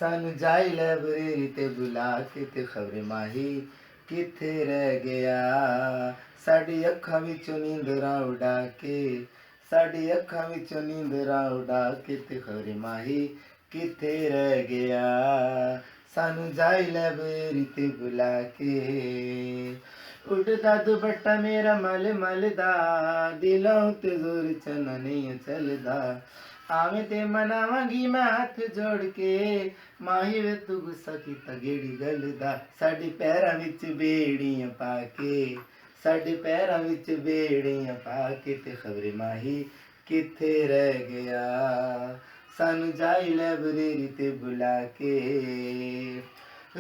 ਸਾਨੂੰ ਜਾਈ ਲਾਇਬ੍ਰੇਰੀ ਤੇ ਬੁਲਾ ਕੇ ਤੇ ਖਬਰੇ ਮਾਹੀ ਕਿੱਥੇ ਰਹਿ ਗਿਆ। ਸਾਡੀ ਅੱਖਾਂ ਵਿੱਚੋਂ ਨੀਂਦਰਾਂ ਉਡਾ ਕੇ, ਸਾਡੀ ਅੱਖਾਂ ਵਿੱਚੋਂ ਨੀਂਦਰਾਂ ਉਡਾ ਕੇ ਤੇ ਖਬਰੇ ਮਾਹੀ ਕਿੱਥੇ ਰਹਿ ਗਿਆ। ਸਾਨੂੰ ਜਾਈ ਲਾਇਬ੍ਰੇਰੀ ਤੇ ਬੁਲਾ ਕੇ। ਉੱਡਦਾ ਦੁਪੱਟਾ ਮੇਰਾ ਮਲ ਮਲ ਦਾ, ਦਿਲੋਂ ਤੇ ਜ਼ੋਰ ਚੰਨਾ ਨਹੀਂ ਚੱਲਦਾ। ਆਵੇਂ ਤੇ ਮਨਾਵਾਂਗੀ ਮੈਂ ਹੱਥ ਜੋੜ ਕੇ, ਮਾਹੀ ਵੇ ਤੂੰ ਗੁੱਸਾ ਕੀਤਾ ਕਿਹੜੀ ਗੱਲ ਦਾ। ਸਾਡੇ ਪੈਰਾਂ ਵਿੱਚ ਬੇੜੀਆਂ ਪਾ ਕੇ, ਸਾਡੇ ਪੈਰਾਂ ਵਿੱਚ ਬੇੜੀਆਂ ਪਾ ਕੇ ਤੇ ਖਬਰੇ ਮਾਹੀ ਕਿੱਥੇ ਰਹਿ ਗਿਆ। ਸਾਨੂੰ ਜਾਈ ਲਾਇਬ੍ਰੇਰੀ ਤੇ ਬੁਲਾ ਕੇ।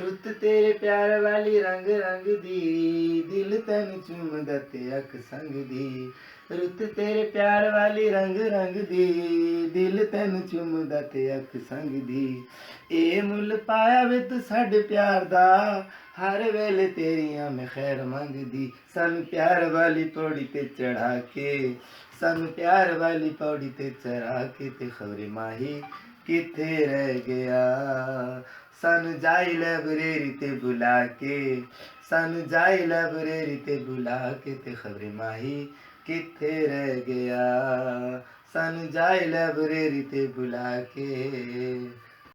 ਰੁੱਤ ਤੇਰੇ ਪਿਆਰ ਵਾਲੀ ਰੰਗ ਰੰਗ ਦੀ, ਦਿਲ ਤੈਨੂੰ ਚੁੰਮਦਾ ਤੇ ਅੱਖ ਸੰਗਦੀ। ਰੁੱਤ ਤੇਰੇ ਪਿਆਰ ਵਾਲੀ ਰੰਗ ਰੰਗ ਦੀ, ਦਿਲ ਤੈਨੂੰ ਚੁੰਮਦਾ ਤੇ ਅੱਖ ਸੰਗਦੀ। ਇਹ ਮੁੱਲ ਪਾਇਆ ਵੇ ਤੂੰ ਸਾਡੇ ਪਿਆਰ ਦਾ, ਹਰ ਵੇਲੇ ਤੇਰੀਆਂ ਮੈਂ ਖੈਰ ਮੰਗਦੀ। ਸਾਨੂੰ ਪਿਆਰ ਵਾਲੀ ਪੌੜੀ ਤੇ ਚੜਾ ਕੇ, ਸਾਨੂੰ ਪਿਆਰ ਵਾਲੀ ਪੌੜੀ ਤੇ ਚੜਾ ਕੇ ਤੇ ਖਬਰੇ ਮਾਹੀ ਕਿੱਥੇ ਰਹਿ ਗਿਆ। ਸਾਨੂੰ ਜਾਈ ਲਾਇਬ੍ਰੇਰੀ ਤੇ ਬੁਲਾ ਕੇ, ਸਾਨੂੰ ਜਾਈ ਲਾਇਬ੍ਰੇਰੀ ਤੇ ਬੁਲਾ ਕੇ ਤੇ ਖਬਰੇ ਮਾਹੀ ਕਿੱਥੇ ਰਹਿ ਗਿਆ। ਸਾਨੂੰ ਜਾਈ ਲਾਇਬ੍ਰੇਰੀ ਤੇ ਬੁਲਾ ਕੇ।